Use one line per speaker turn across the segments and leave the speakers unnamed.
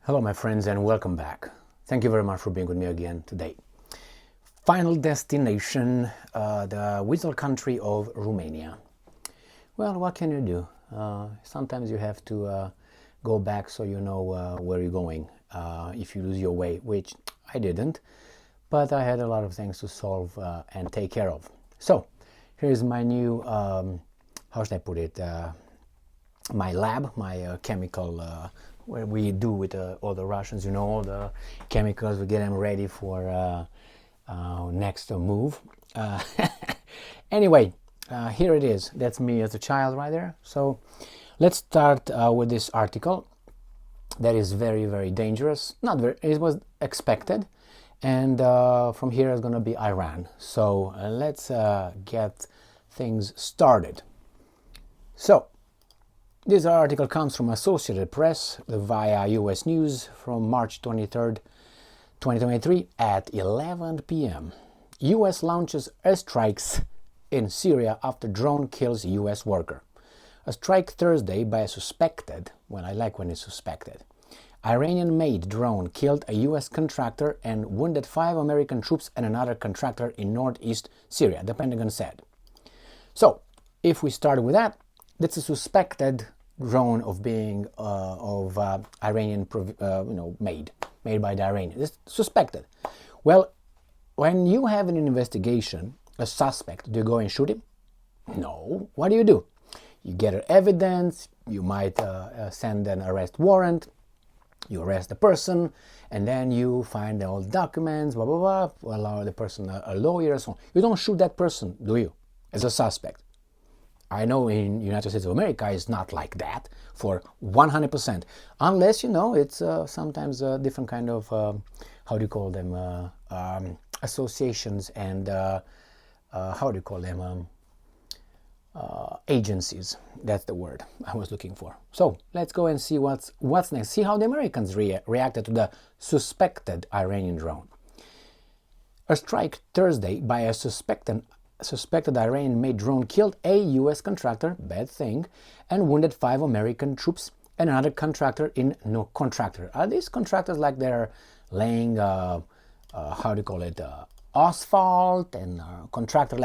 Hello my friends and welcome back. Thank you very much for being with me again today. Final destination, the whistle country of Romania. Well, what can you do? Sometimes you have to go back so you know where you're going if you lose your way, which I didn't, but I had a lot of things to solve and take care of. So here's my new, how should I put it, my lab, my chemical where we do with all the Russians, you know, all the chemicals, we get them ready for next move. Anyway, here it is. That's me as a child right there. So let's start with this article that is very, very dangerous. Not very, it was expected. And from here is going to be Iran. So let's get things started. So this article comes from Associated Press via US News from March 23rd, 2023 at 11 p.m. US launches airstrikes in Syria after drone kills US worker. A strike Thursday by a suspected, well, I like when it's suspected, Iranian-made drone killed a US contractor and wounded 5 American troops and another contractor in northeast Syria, the Pentagon said. So, if we start with that, that's a suspected drone of being Iranian, made by the Iranians. It's suspected. Well, when you have an investigation, a suspect, do you go and shoot him? No. What do? You get evidence. You might send an arrest warrant. You arrest the person, and then you find all the documents, blah blah blah. Allow the person a lawyer, and so on. You don't shoot that person, do you? As a suspect. I know in United States of America it's not like that for 100%, unless, you know, it's sometimes a different kind of, how do you call them, associations and, how do you call them, agencies. That's the word I was looking for. So let's go and see what's next. See how the Americans reacted to the suspected Iranian drone. A strike Thursday by a suspected Iranian-made drone killed a U.S. contractor, bad thing, and wounded 5 American troops and another contractor in no contractor. Are these contractors like they're laying, how do you call it, asphalt, and contractor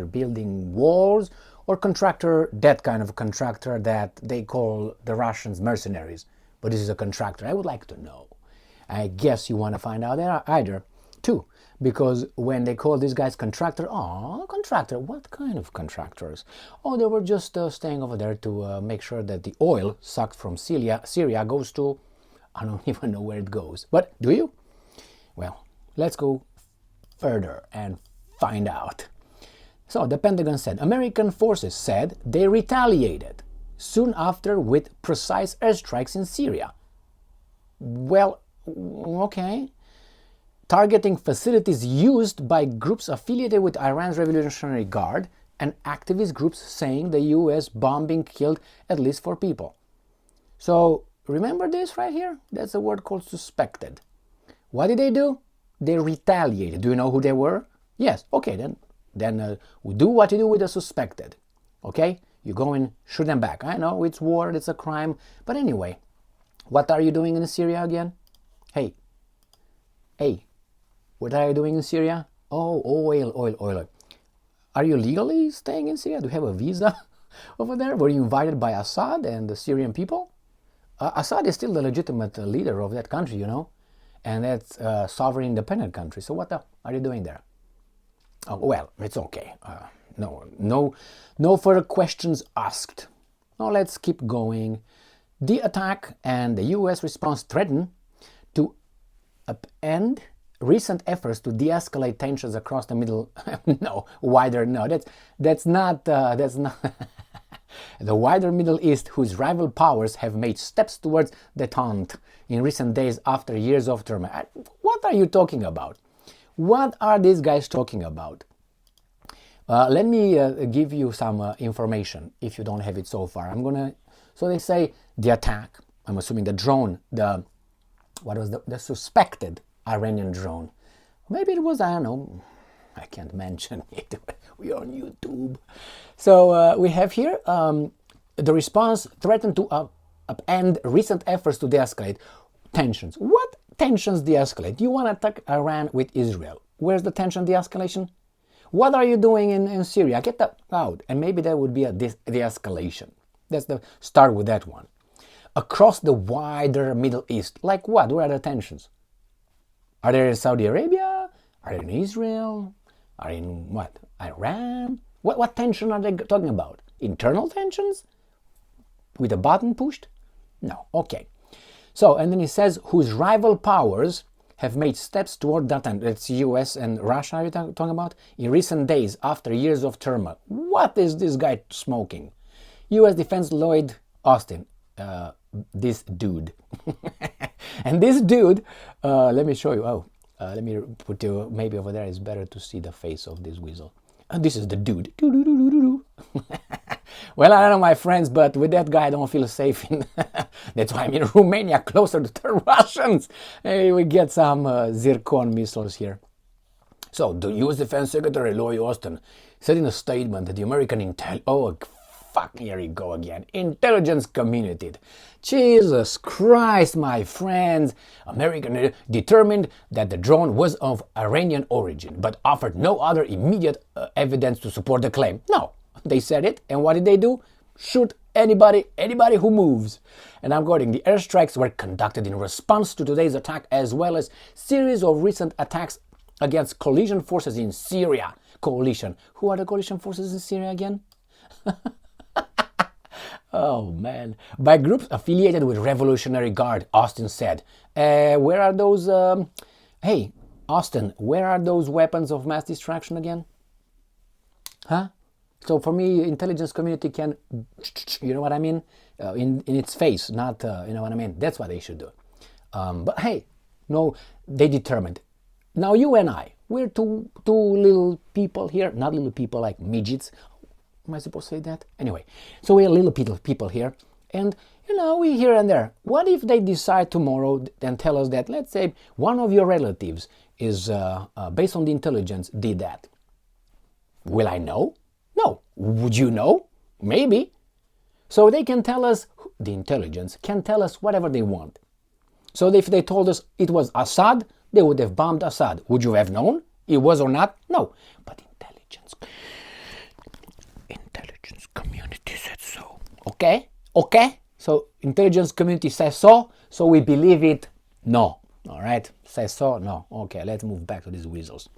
building walls, or contractor, that kind of contractor that they call the Russians mercenaries? But this is a contractor. I would like to know. I guess you want to find out there either, too. Because when they call these guys contractor, contractor, what kind of contractors? Oh, they were just staying over there to make sure that the oil sucked from Syria goes to, I don't even know where it goes. But do you? Well, let's go further and find out. So the Pentagon said American forces said they retaliated soon after with precise airstrikes in Syria. Well, okay. Targeting facilities used by groups affiliated with Iran's Revolutionary Guard and activist groups saying the U.S. bombing killed at least 4 people. So remember this right here? That's a word called suspected. What did they do? They retaliated. Do you know who they were? Yes. Okay, then we do what you do with the suspected. Okay? You go and shoot them back. I know it's war, it's a crime. But anyway, what are you doing in Syria again? Hey. What are you doing in Syria? Oh, oil. Are you legally staying in Syria? Do you have a visa over there? Were you invited by Assad and the Syrian people? Assad is still the legitimate leader of that country, you know, and that's a sovereign independent country. So what are you doing there? Oh, well, it's okay. No further questions asked. Now let's keep going. The attack and the U.S. response threaten to upend recent efforts to de-escalate tensions across the that's not the wider Middle East, whose rival powers have made steps towards détente in recent days after years of turmoil. What are you talking about? What are these guys talking about? Let me give you some information if you don't have it so far. So they say the attack, I'm assuming the drone, the suspected Iranian drone. Maybe it was, I don't know, I can't mention it. We are on YouTube. So we have here the response threatened to upend recent efforts to de-escalate. tensions. What tensions de-escalate? You want to attack Iran with Israel. Where's the tension de-escalation? What are you doing in Syria? Get that out. And maybe there would be a de-escalation. That's the start with that one. Across the wider Middle East, like what? Where are the tensions? Are they in Saudi Arabia? Are they in Israel? Are they in what? Iran? What tension are they talking about? Internal tensions? With a button pushed? No. Okay. So, and then he says, whose rival powers have made steps toward that end. It's US and Russia are you talking about? In recent days, after years of turmoil. What is this guy smoking? US Defense Lloyd Austin. This dude. And this dude, let me show you. Let me put you, maybe over there it's better to see the face of this weasel. This is the dude. Well, I don't know, my friends, but with that guy I don't feel safe. That's why I'm in Romania, closer to the Russians. Hey, we get some Zircon missiles here. So, the U.S. Defense Secretary Lloyd Austin said in a statement that the American here we go again. Intelligence community. Jesus Christ, my friends. American determined that the drone was of Iranian origin, but offered no other immediate evidence to support the claim. No, they said it, and what did they do? Shoot anybody who moves. And I'm quoting, the airstrikes were conducted in response to today's attack, as well as series of recent attacks against coalition forces in Syria. Coalition. Who are the coalition forces in Syria again? Oh man, by groups affiliated with Revolutionary Guard, Austin said. Where are those, hey, Austin, where are those weapons of mass destruction again? Huh? So for me, intelligence community can, you know what I mean? In its face, not, you know what I mean? That's what they should do. But hey, no, they determined. Now you and I, we're two little people here, not little people like midgets. Am I supposed to say that? Anyway, so we're little people here, and you know, we here and there. What if they decide tomorrow and tell us that, let's say, one of your relatives is, based on the intelligence, did that? Will I know? No. Would you know? Maybe. So they can tell us, the intelligence can tell us whatever they want. So if they told us it was Assad, they would have bombed Assad. Would you have known it was or not? No. But intelligence community said so. Okay? So intelligence community says so we believe it? No. All right? Says so? No. Okay, let's move back to these weasels.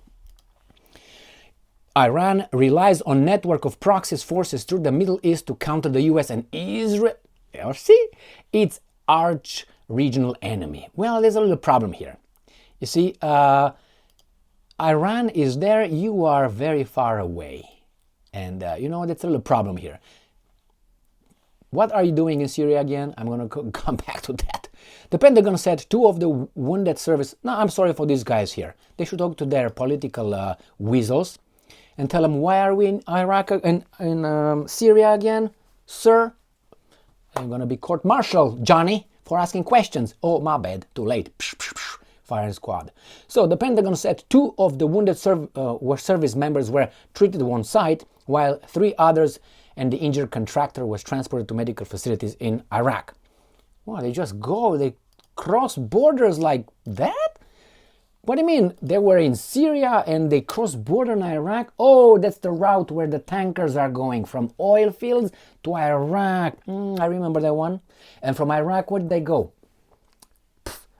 Iran relies on network of proxies forces through the Middle East to counter the US and Israel. See? Its arch regional enemy. Well, there's a little problem here. You see, Iran is there, you are very far away. And, you know, that's a little problem here. What are you doing in Syria again? I'm going to come back to that. The Pentagon said 2 of the wounded service... No, I'm sorry for these guys here. They should talk to their political weasels and tell them, why are we in Iraq and in Syria again? Sir, I'm going to be court-martialed, Johnny, for asking questions. Oh, my bad. Too late. Firing squad. So the Pentagon said 2 of the wounded service members were treated on site, while 3 others and the injured contractor was transported to medical facilities in Iraq. Well, they just go, they cross borders like that? What do you mean? They were in Syria and they cross border in Iraq? Oh, that's the route where the tankers are going, from oil fields to Iraq. I remember that one. And from Iraq, where did they go?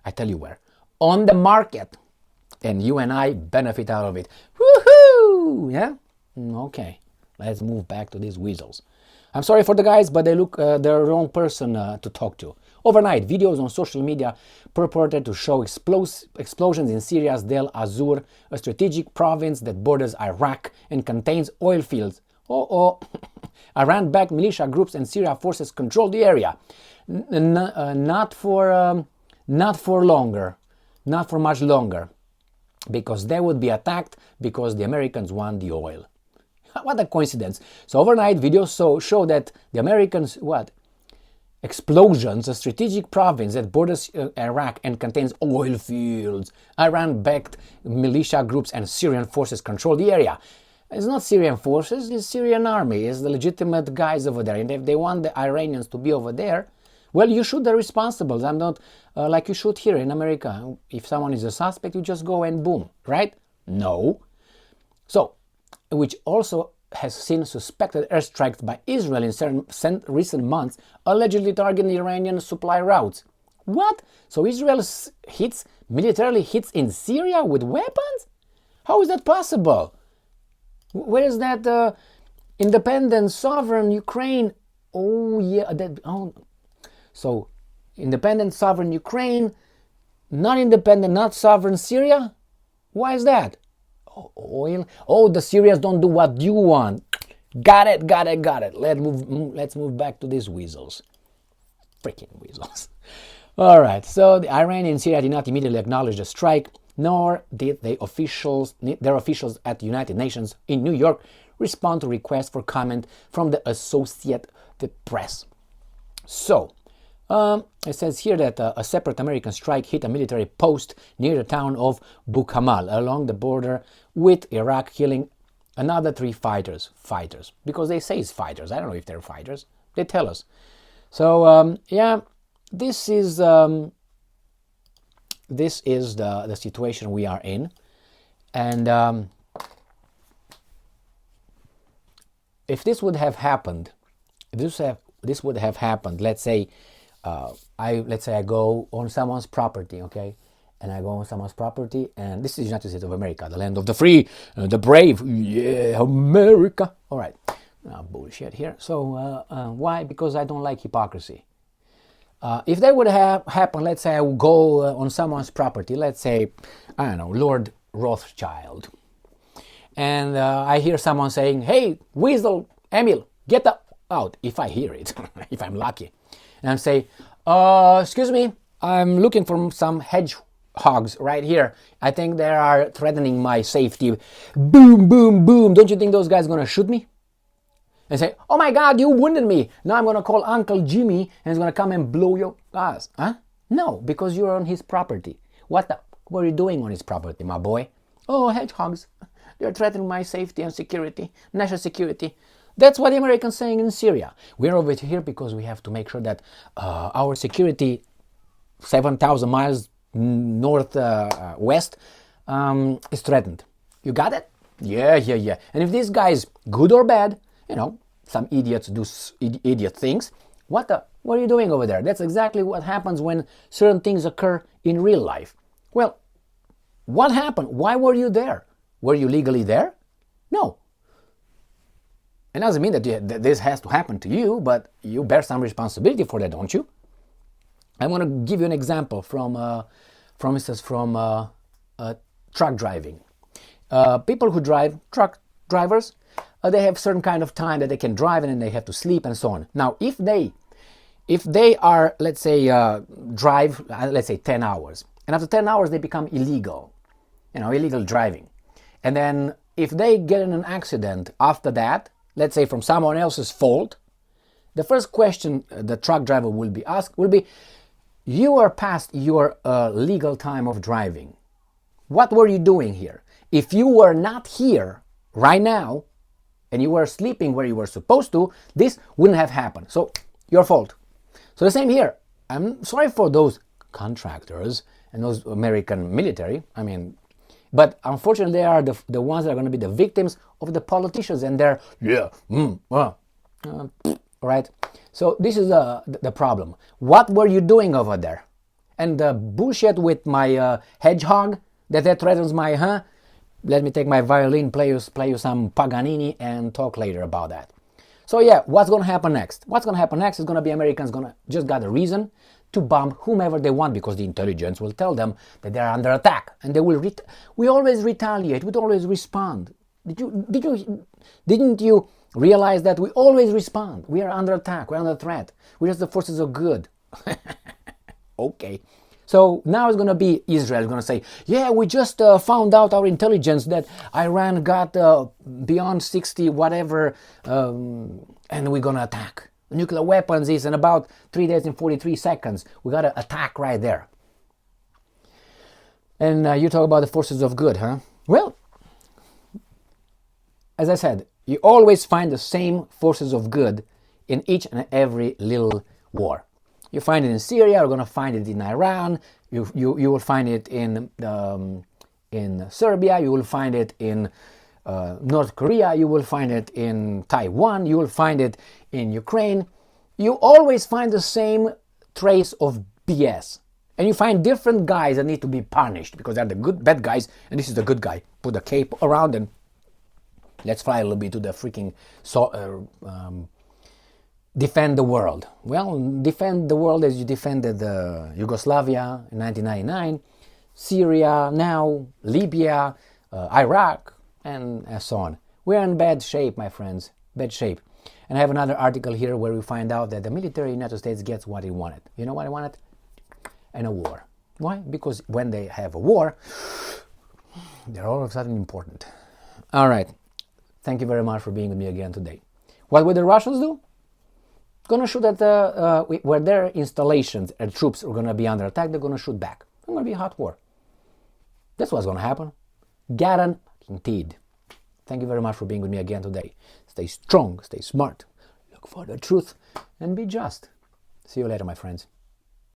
I tell you where. On the market. And you and I benefit out of it. Woohoo! Yeah? Okay. Let's move back to these weasels. I'm sorry for the guys, but they look the wrong person to talk to. Overnight, videos on social media purported to show explosions in Syria's Del Azur, a strategic province that borders Iraq and contains oil fields. Iran-backed militia groups and Syria forces control the area. Not for longer. Not for much longer. Because they would be attacked because the Americans want the oil. What a coincidence. So overnight videos show that the Americans, explosions, a strategic province that borders Iraq and contains oil fields. Iran-backed militia groups and Syrian forces control the area. It's not Syrian forces, it's Syrian army. It's the legitimate guys over there. And if they want the Iranians to be over there, Well, you shoot the responsibles. I'm not like you shoot here in America. If someone is a suspect, you just go and boom, right? No. So, which also has seen suspected airstrikes by Israel in certain recent months, allegedly targeting Iranian supply routes. What? So Israel militarily hits in Syria with weapons? How is that possible? Where is that independent, sovereign Ukraine? Oh yeah, so independent, sovereign Ukraine, not independent, not sovereign Syria? Why is that? Oil? Oh, the Syrians don't do what you want. Got it. Let's move back to these weasels. Freaking weasels. All right, so the Iranian and Syria did not immediately acknowledge the strike, nor did their officials at the United Nations in New York respond to requests for comment from the Associated Press. So, it says here that a separate American strike hit a military post near the town of Bukamal along the border with Iraq, killing another 3 fighters. Because they say it's fighters. I don't know if they're fighters. They tell us. So, yeah, this is the situation we are in. And if this would have happened, this would have happened, let's say I go on someone's property, okay? And I go on someone's property, and this is the United States of America, the land of the free, the brave, yeah, America. All right, bullshit here. So why? Because I don't like hypocrisy. If that would have happened, let's say I would go on someone's property, let's say, I don't know, Lord Rothschild. And I hear someone saying, hey, Weasel, Emil, get out, if I hear it, if I'm lucky. And I say, excuse me, I'm looking for some hedgehogs right here. I think they are threatening my safety. Boom, boom, boom. Don't you think those guys are going to shoot me? And say, oh my God, you wounded me. Now I'm going to call Uncle Jimmy and he's going to come and blow your ass. Huh? No, because you're on his property. What are you doing on his property, my boy? Oh, hedgehogs. They're threatening my safety and security, national security. That's what the Americans are saying in Syria. We're over here because we have to make sure that our security, 7,000 miles northwest, is threatened. You got it? Yeah. And if this guy is good or bad, you know, some idiots do idiot things. What are you doing over there? That's exactly what happens when certain things occur in real life. Well, what happened? Why were you there? Were you legally there? No. It doesn't mean that this has to happen to you, but you bear some responsibility for that, don't you? I'm going to give you an example from truck driving. People who drive, truck drivers, they have certain kind of time that they can drive and then they have to sleep and so on. Now, if they are, let's say, drive, let's say 10 hours, and after 10 hours they become illegal driving. And then if they get in an accident after that, let's say from someone else's fault, the first question the truck driver will be asked will be, you are past your legal time of driving. What were you doing here? If you were not here right now, and you were sleeping where you were supposed to, this wouldn't have happened. So, your fault. So the same here. I'm sorry for those contractors and those American military. But unfortunately, they are the ones that are going to be the victims of the politicians and their, right? So this is the problem. What were you doing over there? And the bullshit with my hedgehog that threatens my, let me take my violin, play you some Paganini and talk later about that. So yeah, what's going to happen next? What's going to happen next is going to be Americans just got a reason to bomb whomever they want because the intelligence will tell them that they are under attack and they will. We always retaliate. We always respond. Didn't you realize that we always respond? We are under attack. We're under threat. We're just the forces of good. Okay. So now it's going to be Israel going to say, yeah, we just found out our intelligence that Iran got beyond 60 whatever, and we're going to attack. Nuclear weapons is in about 3 days and 43 seconds. We got to attack right there. And you talk about the forces of good, huh? Well, as I said, you always find the same forces of good in each and every little war. You find it in Syria, you're going to find it in Iran, you will find it in Serbia, you will find it in North Korea, you will find it in Taiwan, you will find it in Ukraine. You always find the same trace of BS. And you find different guys that need to be punished because they're the bad guys, and this is the good guy. Put a cape around and let's fly a little bit to the freaking defend the world. Well, defend the world as you defended Yugoslavia in 1999, Syria now, Libya, Iraq, and so on. We're in bad shape, my friends, bad shape. And I have another article here where we find out that the military in the United States gets what it wanted. You know what it wanted? And a war. Why? Because when they have a war, they're all of a sudden important. All right. Thank you very much for being with me again today. What will the Russians do? Gonna shoot at where their installations and troops are gonna be under attack. They're gonna shoot back. It's gonna be a hot war. That's what's gonna happen. Guaranteed. Thank you very much for being with me again today. Stay strong, stay smart, look for the truth, and be just. See you later, my friends.